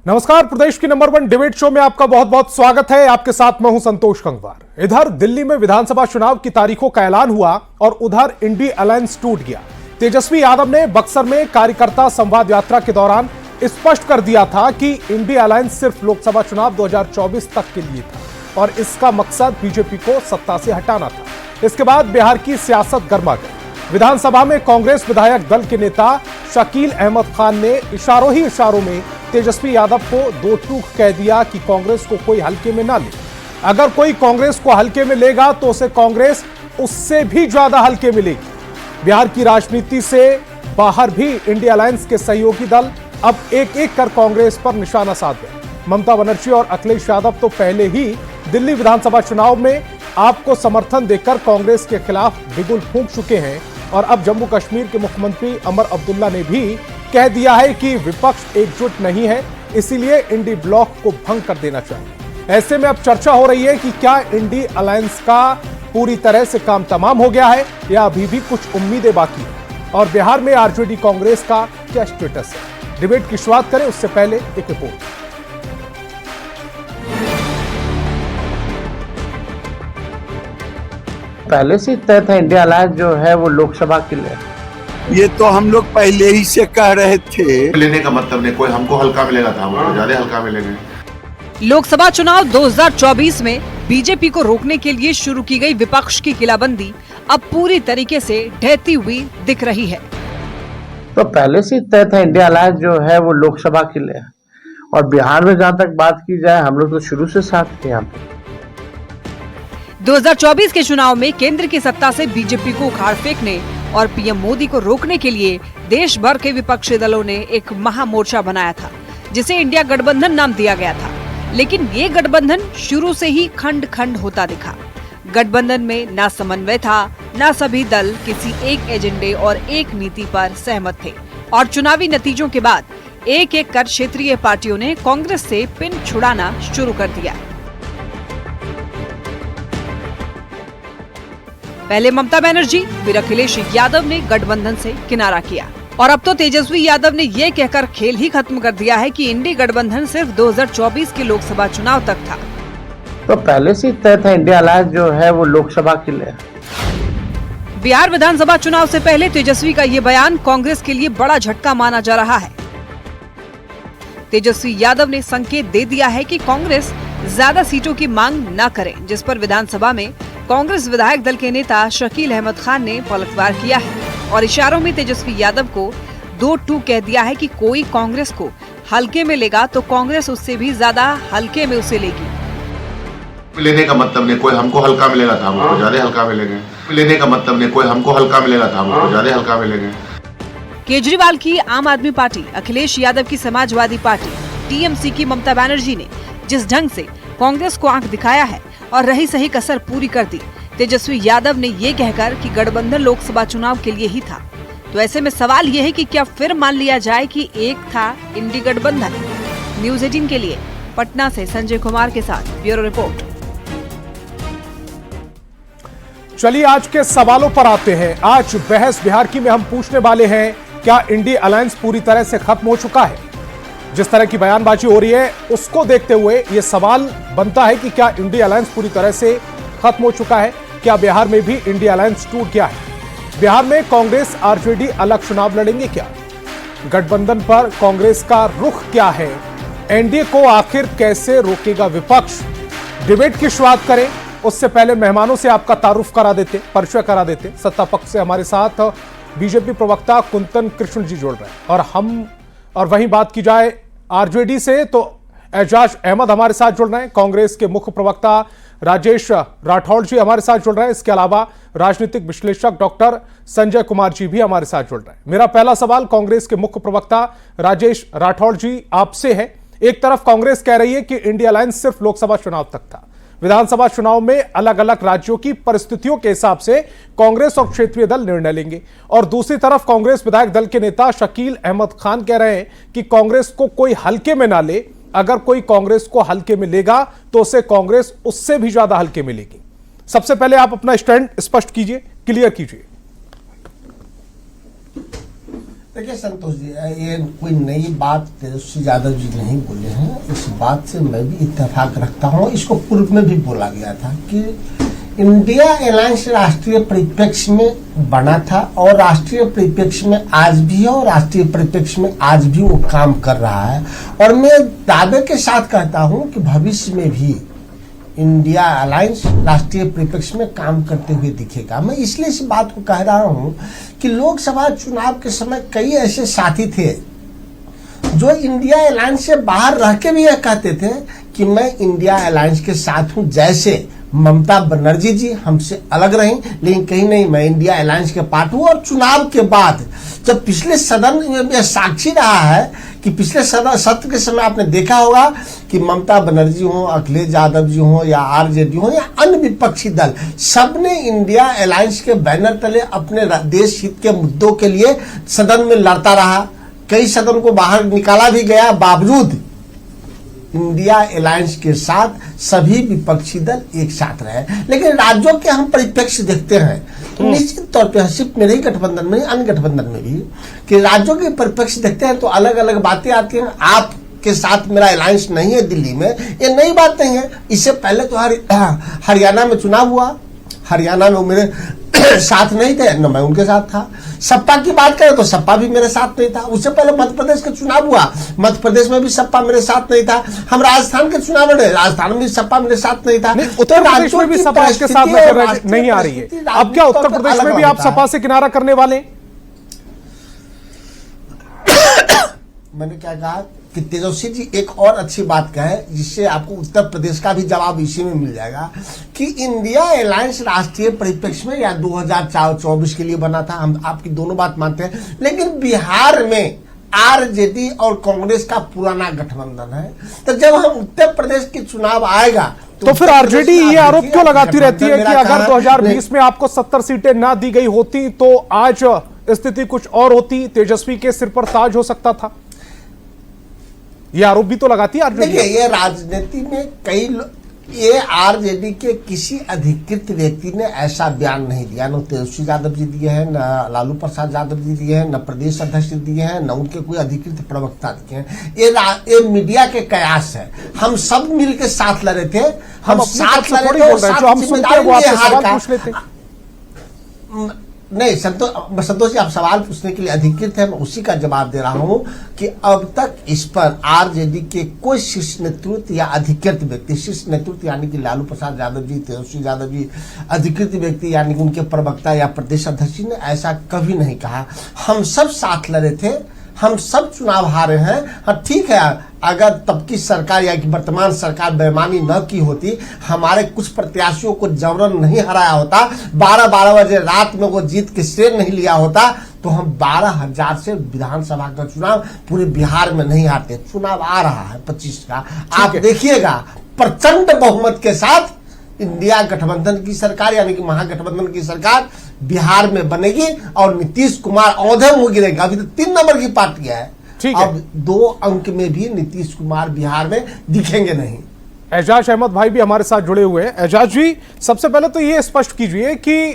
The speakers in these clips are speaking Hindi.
नमस्कार, प्रदेश की नंबर 1 डिबेट शो में आपका बहुत बहुत स्वागत है। आपके साथ मैं हूं संतोष गंगवार। इधर दिल्ली में विधानसभा चुनाव की तारीखों का ऐलान हुआ और उधर इंडी अलायंस टूट गया। तेजस्वी यादव ने बक्सर में कार्यकर्ता संवाद यात्रा के दौरान स्पष्ट कर दिया था कि इंडी अलायंस सिर्फ लोकसभा चुनाव 2024 तक के लिए था और इसका मकसद बीजेपी को सत्ता से हटाना था। इसके बाद बिहार की सियासत गर्मा गई। विधानसभा में कांग्रेस विधायक दल के नेता शकील अहमद खान ने इशारों ही इशारों में तेजस्वी यादव को दो टूक कह दिया कि कांग्रेस को कोई हल्के में ना ले। अगर कोई कांग्रेस को हल्के में लेगा तो उसे कांग्रेस उससे भी ज्यादा हल्के में लेगी। बिहार की राजनीति से बाहर भी इंडिया अलायंस के सहयोगी दल अब एक एक कर कांग्रेस पर निशाना साध गए। ममता बनर्जी और अखिलेश यादव तो पहले ही दिल्ली विधानसभा चुनाव में आपको समर्थन देकर कांग्रेस के खिलाफ बिगुल फूंक चुके हैं और अब जम्मू कश्मीर के मुख्यमंत्री अमर अब्दुल्ला ने भी कह दिया है कि विपक्ष एकजुट नहीं है, इसीलिए इंडी ब्लॉक को भंग कर देना चाहिए। ऐसे में अब चर्चा हो रही है कि क्या इंडी अलायंस का पूरी तरह से काम तमाम हो गया है या अभी भी कुछ उम्मीदें बाकी हैं और बिहार में आरजेडी कांग्रेस का क्या स्टेटस है। डिबेट की शुरुआत करें उससे पहले एक रिपोर्ट। पहले से तय था इंडिया अलायंस जो है वो लोकसभा के लिए। ये तो हम लोग पहले ही से कह रहे थे। लेने का मतलब नहीं, कोई हमको हल्का मिलेगा था, हमको ज्यादा हल्का मिलेंगे। लोकसभा चुनाव 2024 में बीजेपी को रोकने के लिए शुरू की गई विपक्ष की किलाबंदी अब पूरी तरीके से ढहती हुई दिख रही है। तो पहले से तय था इंडिया अलायंस जो है वो लोकसभा के लिए और बिहार में जहाँ तक बात की जाए हम लोग तो शुरू से साथ थे यहाँ पे। 2024 के चुनाव में केंद्र की सत्ता से बीजेपी को उखाड़ फेंकने और पीएम मोदी को रोकने के लिए देश भर के विपक्षी दलों ने एक महामोर्चा बनाया था जिसे इंडिया गठबंधन नाम दिया गया था। लेकिन ये गठबंधन शुरू से ही खंड खंड होता दिखा। गठबंधन में न समन्वय था, न सभी दल किसी एक एजेंडे और एक नीति पर सहमत थे और चुनावी नतीजों के बाद एक एक कर क्षेत्रीय पार्टियों ने कांग्रेस से पिन छुड़ाना शुरू कर दिया। पहले ममता बनर्जी फिर अखिलेश यादव ने गठबंधन से किनारा किया और अब तो तेजस्वी यादव ने ये कहकर खेल ही खत्म कर दिया है कि इंडी गठबंधन सिर्फ 2024 के लोकसभा चुनाव तक था। तो पहले से तय था इंडिया अलायंस जो है वो लोकसभा के लिए। बिहार विधानसभा चुनाव से पहले तेजस्वी का ये बयान कांग्रेस के लिए बड़ा झटका माना जा रहा है। तेजस्वी यादव ने संकेत दे दिया है कि कांग्रेस ज्यादा सीटों की मांग न करे, जिस पर विधानसभा में कांग्रेस विधायक दल के नेता शकील अहमद खान ने पलटवार किया है और इशारों में तेजस्वी यादव को दो टूक कह दिया है कि कोई कांग्रेस को हल्के में लेगा तो कांग्रेस उससे भी ज्यादा हल्के में उसे लेगी। लेने का मतलब नहीं, कोई हमको हल्का मिलेगा था, हमको ज्यादा हल्का मिलेंगे। लेने का मतलब नहीं, कोई हमको हल्का मिलेगा था, हमको ज्यादा हल्का मिलेंगे। केजरीवाल की आम आदमी पार्टी, अखिलेश यादव की समाजवादी पार्टी, टीएमसी की ममता बनर्जी ने जिस ढंग से कांग्रेस को आंख दिखाया है और रही सही कसर पूरी कर दी, तेजस्वी यादव ने ये कहकर कि गठबंधन लोकसभा चुनाव के लिए ही था। तो ऐसे में सवाल ये है कि क्या फिर मान लिया जाए कि एक था इंडी गठबंधन। न्यूज़ 18 के लिए पटना से संजय कुमार के साथ ब्यूरो रिपोर्ट। चलिए आज के सवालों पर आते हैं। आज बहस बिहार की में हम पूछने वाले हैं, क्या इंडी अलायंस पूरी तरह से खत्म हो चुका है? जिस तरह की बयानबाजी हो रही है उसको देखते हुए यह सवाल बनता है कि क्या इंडी अलायंस पूरी तरह से खत्म हो चुका है? क्या बिहार में भी इंडी अलायंस टूट गया है? बिहार में कांग्रेस आरजेडी अलग चुनाव लड़ेंगे क्या? गठबंधन पर कांग्रेस का रुख क्या है? एनडीए को आखिर कैसे रोकेगा विपक्ष? डिबेट की शुरुआत करें उससे पहले मेहमानों से आपका तारुफ करा देते, परिचय करा देते। सत्ता पक्ष से हमारे साथ बीजेपी प्रवक्ता कुंतन कृष्ण जी जुड़ रहे हैं और वहीं बात की जाए आरजेडी से तो एजाज अहमद हमारे साथ जुड़ रहे हैं। कांग्रेस के मुख्य प्रवक्ता राजेश राठौड़ जी हमारे साथ जुड़ रहे हैं। इसके अलावा राजनीतिक विश्लेषक डॉक्टर संजय कुमार जी भी हमारे साथ जुड़ रहे हैं। मेरा पहला सवाल कांग्रेस के मुख्य प्रवक्ता राजेश राठौड़ जी आपसे है। एक तरफ कांग्रेस कह रही है कि इंडिया अलायंस सिर्फ लोकसभा चुनाव तक था, विधानसभा चुनाव में अलग अलग राज्यों की परिस्थितियों के हिसाब से कांग्रेस और क्षेत्रीय दल निर्णय लेंगे, और दूसरी तरफ कांग्रेस विधायक दल के नेता शकील अहमद खान कह रहे हैं कि कांग्रेस को कोई हल्के में ना ले, अगर कोई कांग्रेस को हल्के में लेगा तो उसे कांग्रेस उससे भी ज्यादा हल्के में लेगी। सबसे पहले आप अपना स्टैंड स्पष्ट कीजिए, क्लियर कीजिए। देखिए संतोष जी, ये कोई नई बात तेजस्वी यादव जी नहीं बोले हैं। इस बात से मैं भी इत्तेफाक रखता हूँ। इसको पूर्व में भी बोला गया था कि इंडिया अलायंस राष्ट्रीय परिप्रेक्ष्य में बना था और राष्ट्रीय परिप्रेक्ष्य में आज भी है और राष्ट्रीय परिप्रेक्ष्य में आज भी वो काम कर रहा है। और मैं दावे के साथ कहता हूँ कि भविष्य में भी इंडिया अलायंस राष्ट्रीय परिप्रेक्ष्य में काम करते हुए दिखेगा। मैं इसलिए इस बात को कह रहा हूं कि लोकसभा चुनाव के समय कई ऐसे साथी थे जो इंडिया अलायंस से बाहर रह के भी यह कहते थे कि मैं इंडिया अलायंस के साथ हूं। जैसे ममता बनर्जी जी हमसे अलग रही, लेकिन कहीं नहीं, मैं इंडिया अलायंस के पार्ट हूं। और चुनाव के बाद जब पिछले सदन में साक्षी रहा है कि पिछले सत्र के समय आपने देखा होगा कि ममता बनर्जी हो, अखिलेश यादव जी हो या आरजेडी हो या अन्य विपक्षी दल, सबने इंडिया अलायंस के बैनर तले अपने देश हित के मुद्दों के लिए सदन में लड़ता रहा। कई सदन को बाहर निकाला भी गया, बावजूद इंडिया अलायंस के साथ सभी विपक्षी दल एक साथ रहे। लेकिन राज्यों के हम परिप्रेक्ष्य देखते हैं तो निश्चित तौर पे सिर्फ मेरे ही गठबंधन में, अन्य गठबंधन में भी, कि राज्यों के परिप्रेक्ष्य देखते हैं तो अलग अलग बातें आती हैं। आप के साथ मेरा अलायंस नहीं है दिल्ली में, ये नई बात नहीं है। इससे पहले तो हरियाणा में चुनाव हुआ, हरियाणा में मेरे साथ नहीं थे, न मैं उनके साथ था। सपा की बात करें तो सपा भी मेरे साथ नहीं था। उससे पहले मध्य प्रदेश का चुनाव हुआ, मध्य प्रदेश में भी सपा मेरे साथ नहीं था। हम राजस्थान के चुनाव लड़े, राजस्थान में भी सपा मेरे साथ नहीं था। उत्तर प्रदेश में भी सपा इसके साथ नहीं आ रही है। अब क्या उत्तर प्रदेश में भी आप सपा से किनारा करने वाले? मैंने क्या कहा कि तेजस्वी जी एक और अच्छी बात कहे, जिससे आपको उत्तर प्रदेश का भी जवाब इसी में मिल जाएगा कि इंडिया अलायंस राष्ट्रीय परिप्रेक्ष्य में या 2024 के लिए बना था। हम आपकी दोनों बात मानते हैं, लेकिन बिहार में आरजेडी और कांग्रेस का पुराना गठबंधन है। तो जब हम उत्तर प्रदेश के चुनाव आएगा तो फिर आरजेडी ये आरोप क्यों लगाती रहती है कि अगर 2020 में आपको 70 सीटें ना दी गई होती तो आज स्थिति कुछ और होती, तेजस्वी के सिर पर ताज हो सकता था? ये आरोप भी तो लगाती है आरजेडी। देखिए, ये राजनीति में ये आरजेडी के किसी अधिकृत व्यक्ति ने ऐसा बयान नहीं दिया। न तेजस्वी यादव जी दिए हैं, न लालू प्रसाद यादव जी दिए हैं, न प्रदेश अध्यक्ष दिए हैं, न उनके कोई अधिकृत प्रवक्ता दिए हैं। ये मीडिया के कयास है। हम सब मिलकर साथ लड़े थे, हम साथ लड़े थे, नहीं संतोष जी, आप सवाल पूछने के लिए अधिकृत है, मैं उसी का जवाब दे रहा हूं कि अब तक इस पर आरजेडी के कोई शीर्ष नेतृत्व या अधिकृत व्यक्ति, शीर्ष नेतृत्व यानी कि लालू प्रसाद यादव जी, तेजस्वी यादव जी, अधिकृत व्यक्ति यानी कि उनके प्रवक्ता या प्रदेश अध्यक्ष जी ने ऐसा कभी नहीं कहा। हम सब साथ लड़े थे, हम सब चुनाव हारे हैं। हाँ ठीक है, अगर तब की सरकार या कि वर्तमान सरकार बेईमानी न की होती, हमारे कुछ प्रत्याशियों को जबरन नहीं हराया होता, 12-12 बजे रात में वो जीत के श्रेय नहीं लिया होता, तो हम 12,000 से विधानसभा का चुनाव पूरे बिहार में नहीं हारते। चुनाव आ रहा है 25 का, आप देखिएगा प्रचंड बहुमत के साथ इंडिया गठबंधन की सरकार यानी कि महागठबंधन की सरकार बिहार में बनेगी और नीतीश कुमार औंधे मुंह गिरेगा। अभी तो 3 नंबर की पार्टी है, अब 2 अंक में भी नीतीश कुमार बिहार में दिखेंगे नहीं। एजाज अहमद भाई भी हमारे साथ जुड़े हुए हैं। एजाज जी, सबसे पहले तो ये स्पष्ट कीजिए कि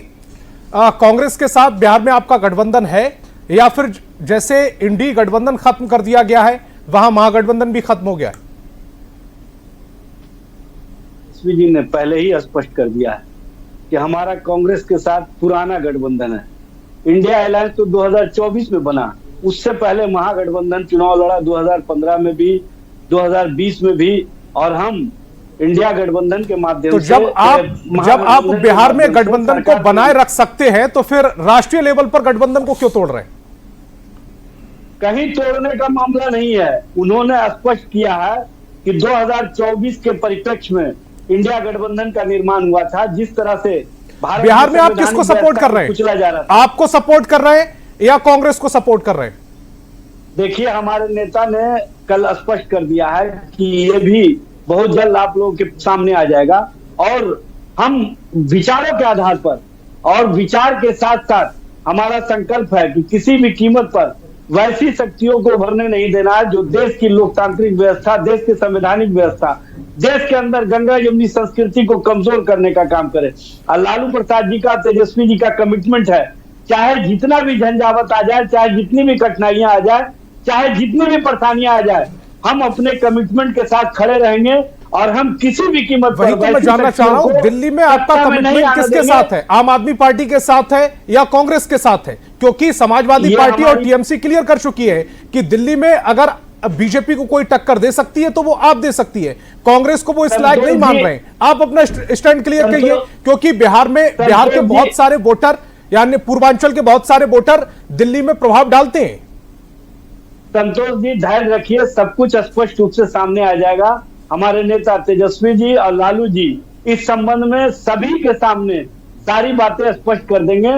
कांग्रेस के साथ बिहार में आपका गठबंधन है या फिर जैसे इंडी गठबंधन खत्म कर दिया गया है वहां महागठबंधन भी खत्म हो गया है? जी ने पहले ही स्पष्ट कर दिया है कि हमारा कांग्रेस के साथ पुराना गठबंधन है। इंडिया अलायंस तो 2024 में बना, उससे पहले महागठबंधन चुनाव लड़ा 2015 में भी, 2020 में भी, और हम इंडिया गठबंधन के माध्यम तो से जब आप बिहार में गठबंधन को बनाए रख सकते हैं तो फिर राष्ट्रीय लेवल पर गठबंधन को क्यों तोड़ रहे हैं? कहीं तोड़ने का मामला नहीं है। उन्होंने स्पष्ट किया है कि 2024 के परिप्रेक्ष्य में इंडिया गठबंधन का निर्माण हुआ था। जिस तरह से बिहार में आप किसको सपोर्ट कर रहे हैं? कुचला जा रहा था। आपको सपोर्ट कर रहे हैं या कांग्रेस को सपोर्ट कर रहे हैं? देखिए, हमारे नेता ने कल स्पष्ट कर दिया है कि ये भी बहुत जल्द आप लोगों के सामने आ जाएगा और हम विचारों के आधार पर और विचार के साथ साथ हमारा संकल्प है कि किसी भी कीमत पर वैसी शक्तियों को उभरने नहीं देना है जो देश की लोकतांत्रिक व्यवस्था, देश की संवैधानिक व्यवस्था, देश के अंदर गंगा यमुनी संस्कृति को कमजोर करने का काम करे। और लालू प्रसाद जी का, तेजस्वी जी का कमिटमेंट है चाहे जितना भी झंझावत आ जाए, चाहे जितनी भी कठिनाइयां आ जाए, चाहे जितनी भी परेशानियां आ जाए, हम अपने कमिटमेंट के साथ खड़े रहेंगे और हम किसी भी कीमत वही पर तो मैं जानना चाह रहा हूं, दिल्ली में आपका कमिटमेंट किसके साथ है? आम आदमी पार्टी के साथ है या कांग्रेस के साथ है? क्योंकि समाजवादी पार्टी और टीएमसी क्लियर कर चुकी है कि दिल्ली में अगर बीजेपी को कोई टक्कर दे सकती है तो वो आप दे सकती है, कांग्रेस को वो इस लायक नहीं मान रहे हैं। आप अपना स्टैंड क्लियर करिए, क्योंकि बिहार के बहुत सारे वोटर, यानी पूर्वांचल के बहुत सारे वोटर दिल्ली में प्रभाव डालते हैं। संतोष जी धैर्य रखिए, सब कुछ स्पष्ट रूप से सामने आ जाएगा। हमारे नेता तेजस्वी जी और लालू जी इस संबंध में सभी के सामने सारी बातें स्पष्ट कर देंगे।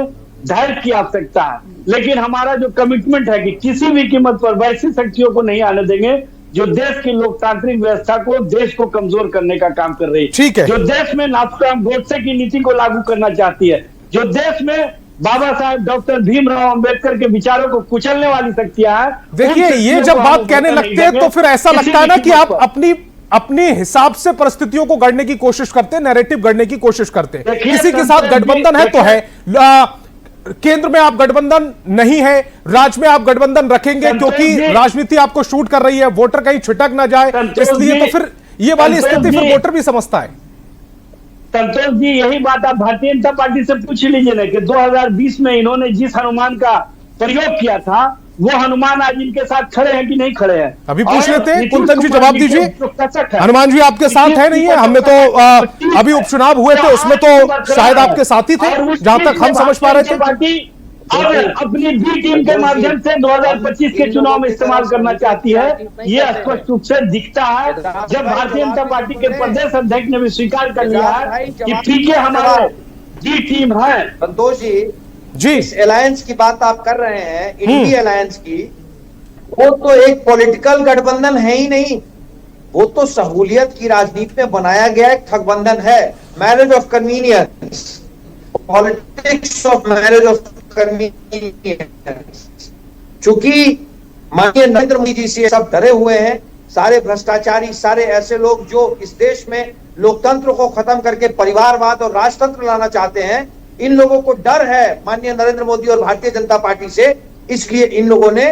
धैर्य की आवश्यकता है, लेकिन हमारा जो कमिटमेंट है कि किसी भी कीमत पर वैसी शक्तियों को नहीं आने देंगे जो देश की लोकतांत्रिक व्यवस्था को, देश को कमजोर करने का काम कर रही है। ठीक है। जो देश में नाथुराम गोडसे की नीति को लागू करना चाहती है, जो देश में बाबा साहेब डॉक्टर भीमराव अंबेडकर के विचारों को कुचलने वाली शक्तियां हैं। देखिए, ये जब बात कहने लगते हैं तो फिर ऐसा लगता है ना कि आप अपने हिसाब से परिस्थितियों को गढ़ने की कोशिश करते हैं, नैरेटिव गढ़ने की कोशिश करते हैं। किसी के साथ गठबंधन है तो है, केंद्र में आप गठबंधन नहीं है, राज्य में आप गठबंधन रखेंगे क्योंकि राजनीति आपको शूट कर रही है, वोटर कहीं छिटक ना जाए, इसलिए तो फिर ये वाली स्थिति फिर वोटर भी समझता है। संतोष जी, यही बात आप भारतीय जनता पार्टी से पूछ लीजिए ना कि 2020 में इन्होंने जिस हनुमान का प्रयोग किया था, वो हनुमान आज इनके साथ खड़े हैं कि नहीं खड़े हैं? अभी पूछ लेते हैं, कुंदन जी जवाब दीजिए। हनुमान जी आपके साथ है नहीं है? हमने तो अभी उपचुनाव हुए थे उसमें तो शायद आपके साथ ही थे, जहां तक हम समझ पा रहे थे। और अपनी बी टीम के माध्यम से 2025 के चुनाव में इस्तेमाल करना चाहती है, ये स्पष्ट रूप से दिखता है जब भारतीय जनता पार्टी के प्रदेश अध्यक्ष ने भी स्वीकार कर लिया है कि पीके हमारे बी टीम है। संतोष जी, इस अलायंस की बात आप कर रहे हैं, इंडिया अलायंस की, वो तो एक पॉलिटिकल गठबंधन है ही नहीं, वो तो सहूलियत की राजनीति में बनाया गया एक ठगबंधन है। Marriage of convenience, politics of marriage of convenience. चूंकि माननीय नरेंद्र मोदी जी से सब डरे हुए हैं, सारे भ्रष्टाचारी, सारे ऐसे लोग जो इस देश में लोकतंत्र को खत्म करके परिवारवाद और राजतंत्र लाना चाहते हैं, इन लोगों को डर है माननीय नरेंद्र मोदी और भारतीय जनता पार्टी से, इसलिए इन लोगों ने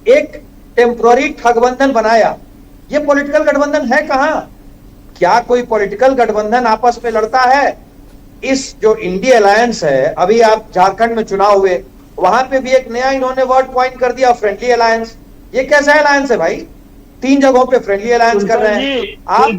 एक टेम्पररी ठगबंधन बनाया। ये पॉलिटिकल गठबंधन है कहां? क्या कोई पॉलिटिकल गठबंधन आपस में लड़ता है? इस जो इंडिया अलायंस है, अभी आप झारखंड में चुनाव हुए, वहां पे भी एक नया इन्होंने वर्ड पॉइंट कर दिया, फ्रेंडली अलायंस। ये कैसा अलायंस है भाई? 3 जगहों पे फ्रेंडली अलायंस कर रहे हैं आप।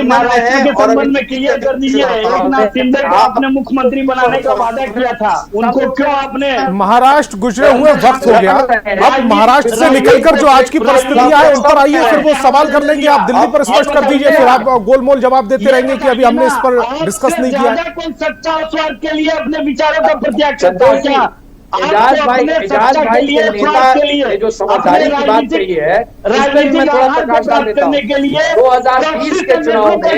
महाराष्ट्र के संबंध में क्लियर कर दीजिए, एकनाथ शिंदे को आपने मुख्यमंत्री बनाने का वादा किया था, उनको क्यों आपने? महाराष्ट्र गुजरे हुए वक्त हो गया, अब महाराष्ट्र से निकलकर जो आज की परिस्थितियां है उन पर आइए, फिर वो सवाल कर लेंगे। आप दिल्ली पर स्पष्ट कर दीजिए, फिर आप गोलमोल जवाब देते रहेंगे कि अभी हमने इस पर डिस्कस नहीं किया। कोई सच्चा स्वार्थ के लिए अपने विचारों का प्रत्याग करता है क्या? एजाज भाई के नेता ने जो समझदारी की बात कही है, इसमें मैं थोड़ा सा काट देता हूं। 2020 के चुनाव में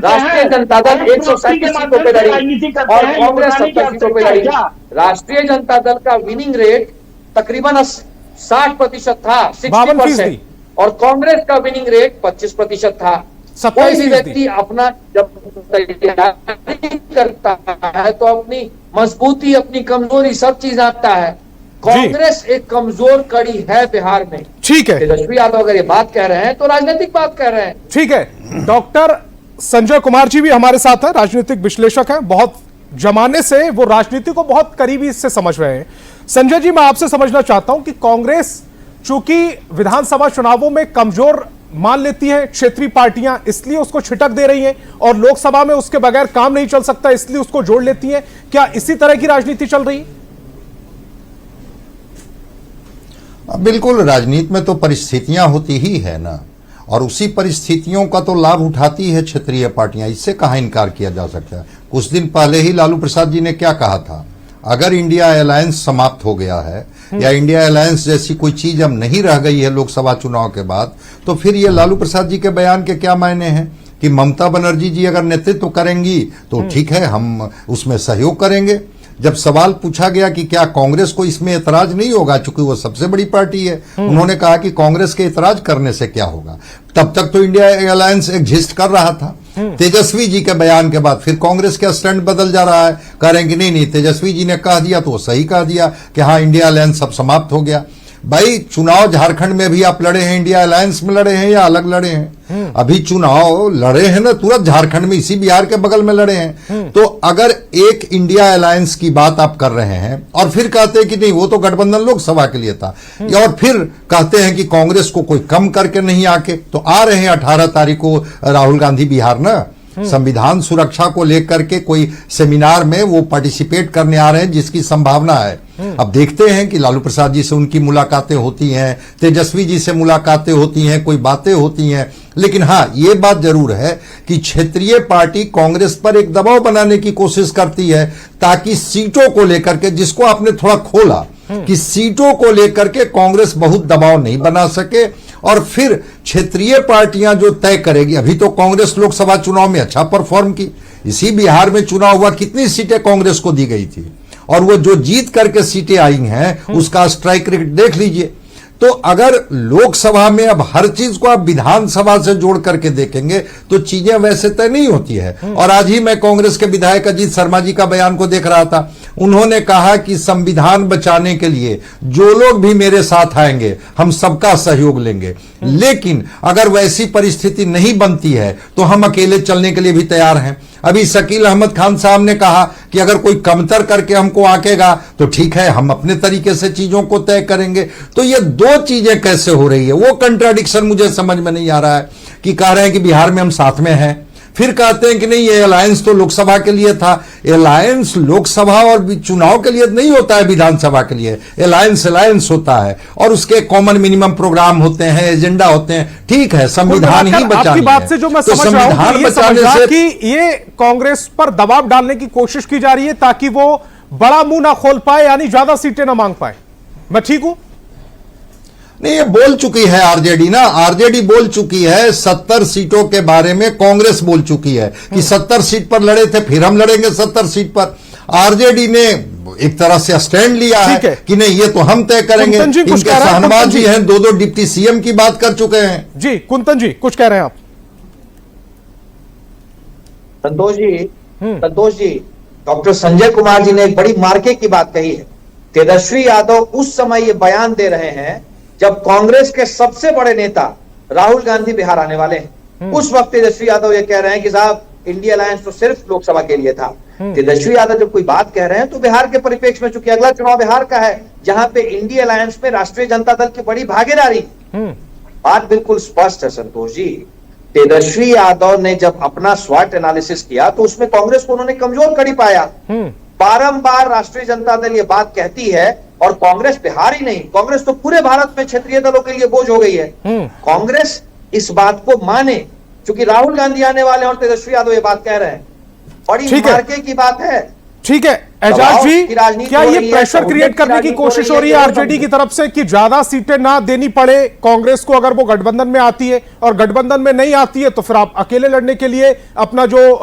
राष्ट्रीय जनता दल 137 सीटों पे लड़ी और कांग्रेस 70 सीटों पे लड़ी। राष्ट्रीय जनता दल का विनिंग रेट तकरीबन 60% था, 60%, और कांग्रेस का विनिंग रेट 25% था। कोई भी व्यक्ति अपना जब तैयारी करता है तो अपनी मजबूती, अपनी कमजोरी, सब चीज आता है। कांग्रेस एक कमजोर कड़ी है बिहार में। ठीक है, तेजस्वी यादव अगर ये बात कह रहे हैं तो राजनीतिक बात कह रहे हैं। ठीक है, डॉक्टर संजय कुमार जी भी हमारे साथ है, राजनीतिक विश्लेषक हैं, बहुत जमाने से वो राजनीति को बहुत करीबी से समझ रहे हैं। संजय जी, मैं आपसे समझना चाहता हूं कि कांग्रेस चूंकि विधानसभा चुनावों में कमजोर मान लेती है क्षेत्रीय पार्टियां, इसलिए उसको छिटक दे रही हैं, और लोकसभा में उसके बगैर काम नहीं चल सकता इसलिए उसको जोड़ लेती हैं। क्या इसी तरह की राजनीति चल रही है? बिल्कुल, राजनीति में तो परिस्थितियां होती ही है ना, और उसी परिस्थितियों का तो लाभ उठाती है क्षेत्रीय पार्टियां, इससे कहां इनकार किया जा सकता है। कुछ दिन पहले ही लालू प्रसाद जी ने क्या कहा था, अगर इंडिया अलायंस समाप्त हो गया है या इंडिया अलायंस जैसी कोई चीज अब नहीं रह गई है लोकसभा चुनाव के बाद, तो फिर ये लालू प्रसाद जी के बयान के क्या मायने हैं कि ममता बनर्जी जी अगर नेतृत्व करेंगी तो ठीक है, हम उसमें सहयोग करेंगे। जब सवाल पूछा गया कि क्या कांग्रेस को इसमें एतराज नहीं होगा, चूंकि वो सबसे बड़ी पार्टी है, उन्होंने कहा कि कांग्रेस के एतराज करने से क्या होगा। तब तक तो इंडिया अलायंस एग्जिस्ट कर रहा था, तेजस्वी जी के बयान के बाद फिर कांग्रेस का स्टैंड बदल जा रहा है, कह रहे हैं कि नहीं तेजस्वी जी ने कह दिया तो वो सही कह दिया कि हाँ इंडिया अलायंस सब समाप्त हो गया। भाई चुनाव झारखंड में भी आप लड़े हैं, इंडिया अलायंस में लड़े हैं या अलग लड़े हैं? अभी चुनाव लड़े हैं ना तुरंत झारखंड में, इसी बिहार के बगल में लड़े हैं। तो अगर एक इंडिया अलायंस की बात आप कर रहे हैं और फिर कहते हैं कि नहीं वो तो गठबंधन लोकसभा के लिए था, और फिर कहते हैं कि कांग्रेस को कोई कम करके नहीं आके, तो आ रहे हैं 18 तारीख को राहुल गांधी बिहार ना, संविधान सुरक्षा को लेकर के कोई सेमिनार में वो पार्टिसिपेट करने आ रहे हैं जिसकी संभावना है। अब देखते हैं कि लालू प्रसाद जी से उनकी मुलाकातें होती हैं, तेजस्वी जी से मुलाकातें होती हैं, कोई बातें होती हैं, लेकिन हाँ ये बात जरूर है कि क्षेत्रीय पार्टी कांग्रेस पर एक दबाव बनाने की कोशिश करती है ताकि सीटों को लेकर के, जिसको आपने थोड़ा खोला कि सीटों को लेकर के कांग्रेस बहुत दबाव नहीं बना सके और फिर क्षेत्रीय पार्टियां जो तय करेगी। अभी तो कांग्रेस लोकसभा चुनाव में अच्छा परफॉर्म की, इसी बिहार में चुनाव हुआ, कितनी सीटें कांग्रेस को दी गई थी और वो जो जीत करके सीटें आई हैं उसका स्ट्राइक रेट देख लीजिए। तो अगर लोकसभा में अब हर चीज को आप विधानसभा से जोड़ करके देखेंगे तो चीजें वैसे तय नहीं होती है। और आज ही मैं कांग्रेस के विधायक अजीत शर्मा जी का बयान को देख रहा था, उन्होंने कहा कि संविधान बचाने के लिए जो लोग भी मेरे साथ आएंगे हम सबका सहयोग लेंगे, लेकिन अगर वैसी परिस्थिति नहीं बनती है तो हम अकेले चलने के लिए भी तैयार हैं। अभी शकील अहमद खान साहब ने कहा कि अगर कोई कमतर करके हमको आकेगा तो ठीक है, हम अपने तरीके से चीजों को तय करेंगे। तो ये दो चीजें कैसे हो रही है, वो कंट्राडिक्शन मुझे समझ में नहीं आ रहा है कि कह रहे हैं कि बिहार में हम साथ में हैं, फिर कहते हैं कि नहीं ये अलायंस तो लोकसभा के लिए था। अलायंस लोकसभा और चुनाव के लिए नहीं होता है, विधानसभा के लिए अलायंस होता है और उसके कॉमन मिनिमम प्रोग्राम होते हैं, एजेंडा होते हैं। ठीक है, संविधान ही बचानी आपकी बात से जो मैं तो समझ रहा हूं संविधान कि ये बचाने समझा से कि ये कांग्रेस पर दबाव डालने की कोशिश की जा रही है ताकि वो बड़ा मुंह ना खोल पाए, यानी ज्यादा सीटें ना मांग पाए। मैं ठीक हूं? नहीं, ये बोल चुकी है आरजेडी ना, आरजेडी बोल चुकी है 70 सीटों के बारे में, कांग्रेस बोल चुकी है कि 70 सीट पर लड़े थे, फिर हम लड़ेंगे 70 सीट पर। आरजेडी ने एक तरह से स्टैंड लिया है कि नहीं ये तो हम तय करेंगे। इनके शाहनवाज जी हैं, 2 डिप्टी सीएम की बात कर चुके हैं। जी कुंतन जी कुछ कह रहे हैं आप? संतोष जी, डॉक्टर संजय कुमार जी ने एक बड़ी मार्के की बात कही है। तेजस्वी यादव उस समय ये बयान दे रहे हैं जब कांग्रेस के सबसे बड़े नेता राहुल गांधी बिहार आने वाले हैं। उस वक्त तेजस्वी यादव ये कह रहे हैं कि साहब इंडिया अलायंस तो सिर्फ लोकसभा के लिए था। तेजस्वी यादव जब कोई बात कह रहे हैं तो बिहार के परिप्रेक्ष्य में, चूंकि अगला चुनाव बिहार का है जहां पे इंडिया अलायंस में राष्ट्रीय जनता दल की बड़ी भागीदारी, बात बिल्कुल स्पष्ट है संतोष जी। तेजस्वी यादव ने जब अपना स्वॉट एनालिसिस किया तो उसमें कांग्रेस को उन्होंने कमजोर कड़ी पाया। बारंबार राष्ट्रीय जनता दल ये बात कहती है, और कांग्रेस बिहार ही नहीं, कांग्रेस तो पूरे भारत में क्षेत्रीय दलों के लिए बोझ हो गई है। कांग्रेस इस बात को माने, क्योंकि राहुल गांधी आने वाले और तेजस्वी यादव ये बात कह रहे हैं, बड़ी मार्के की बात है। ठीक है एजाज जी, क्या ये प्रेशर क्रिएट करने की कोशिश हो रही है आरजेडी की तरफ से कि ज्यादा सीटें ना देनी पड़े कांग्रेस को अगर वो गठबंधन में आती है, और गठबंधन में नहीं आती है तो फिर आप अकेले लड़ने के लिए अपना जो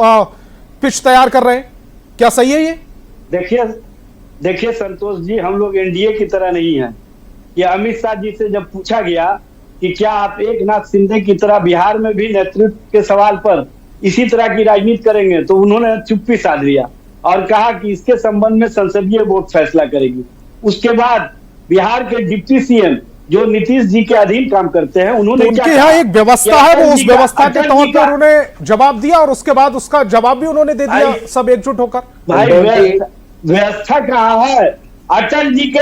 पिच तैयार कर रहे हैं, क्या सही है ये? देखिए संतोष जी, हम लोग एनडीए की तरह नहीं है। ये अमित शाह जी से जब पूछा गया कि क्या आप एकनाथ शिंदे की तरह बिहार में भी नेतृत्व के सवाल पर इसी तरह की राजनीति करेंगे, तो उन्होंने चुप्पी साध लिया और कहा कि इसके संबंध में संसदीय बोर्ड फैसला करेगी। उसके बाद बिहार के डिप्टी सीएम जो नीतीश जी के अधीन काम करते हैं, उन्होंने तो उनके यहाँ एक व्यवस्था है, वो उस व्यवस्था के तौर पर उन्होंने जवाब दिया और उसके बाद उसका जवाब भी उन्होंने दे दिया सब एकजुट होकर। भाई व्यवस्था कहाँ है? अटल जी के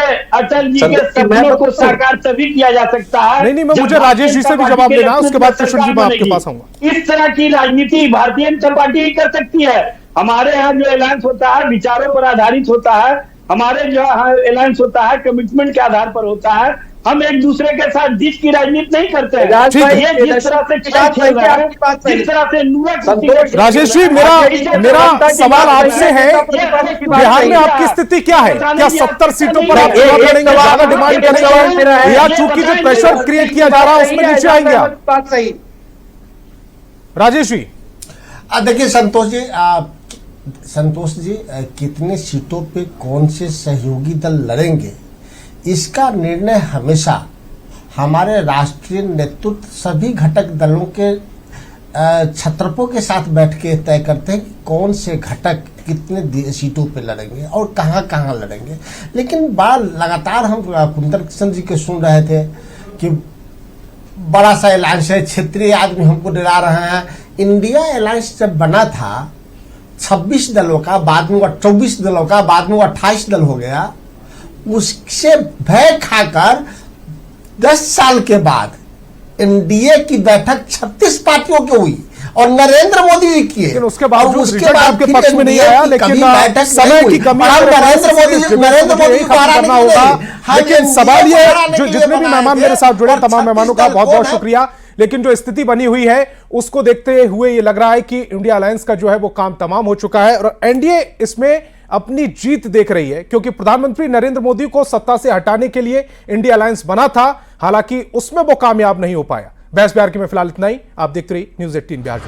सपनों को साकार तभी किया जा सकता है। नहीं, मैं मुझे राजेश जी से भी जवाब देना है, उसके बाद कृष्ण जी मैं आपके पास आऊंगा। इस तरह की राजनीति भारतीय जनता पार्टी ही कर सकती है। हमारे यहाँ जो अलायंस होता है विचारों पर आधारित होता है, हमारे जो अलायंस होता है कमिटमेंट के आधार पर होता है। हम एक दूसरे के साथ जीत की राजनीति नहीं करते हैं। ये जिस तरह से जिस तरह से राजेश जी, मेरा सवाल आपसे है, बिहार में आपकी स्थिति क्या है? क्या 70 सीटों पर आप चुनाव लड़ेंगे, ज्यादा डिमांड करेंगे, या चूंकि जो प्रेशर क्रिएट किया जा रहा है उसमें नीचे आएंगे आप? बात सही राजेश जी। देखिए संतोष जी, कितने सीटों पे कौन से सहयोगी दल लड़ेंगे इसका निर्णय हमेशा हमारे राष्ट्रीय नेतृत्व सभी घटक दलों के छत्रपों के साथ बैठ के तय करते हैं कि कौन से घटक कितने सीटों पे लड़ेंगे और कहां लड़ेंगे। लेकिन लगातार हम कुंदन किशन जी के सुन रहे थे कि बड़ा सा अलायंस है, क्षेत्रीय आदमी हमको डरा रहे हैं। इंडिया अलायंस जब बना था 26 दलों का, बाद में 24 दलों का, बाद में 28 दल हो गया। उससे भय खाकर 10 साल के बाद एनडीए की बैठक 36 पार्टियों की हुई और नरेंद्र मोदी जी की, लेकिन उसके बावजूद रिजल्ट आपके पक्ष में नहीं आया। लेकिन समय की कमी नरेंद्र मोदी करना होगा। लेकिन सवाल ये, जो जितने भी मेहमान मेरे साथ जुड़े तमाम मेहमानों का बहुत बहुत शुक्रिया। लेकिन जो स्थिति बनी हुई है उसको देखते हुए ये लग रहा है कि इंडिया अलायंस का जो है वो काम तमाम हो चुका है और एनडीए इसमें अपनी जीत देख रही है, क्योंकि प्रधानमंत्री नरेंद्र मोदी को सत्ता से हटाने के लिए इंडिया अलायंस बना था, हालांकि उसमें वो कामयाब नहीं हो पाया। बहस बिहार की में फिलहाल इतना ही। आप देखते रहिए न्यूज़ 18 बिहार।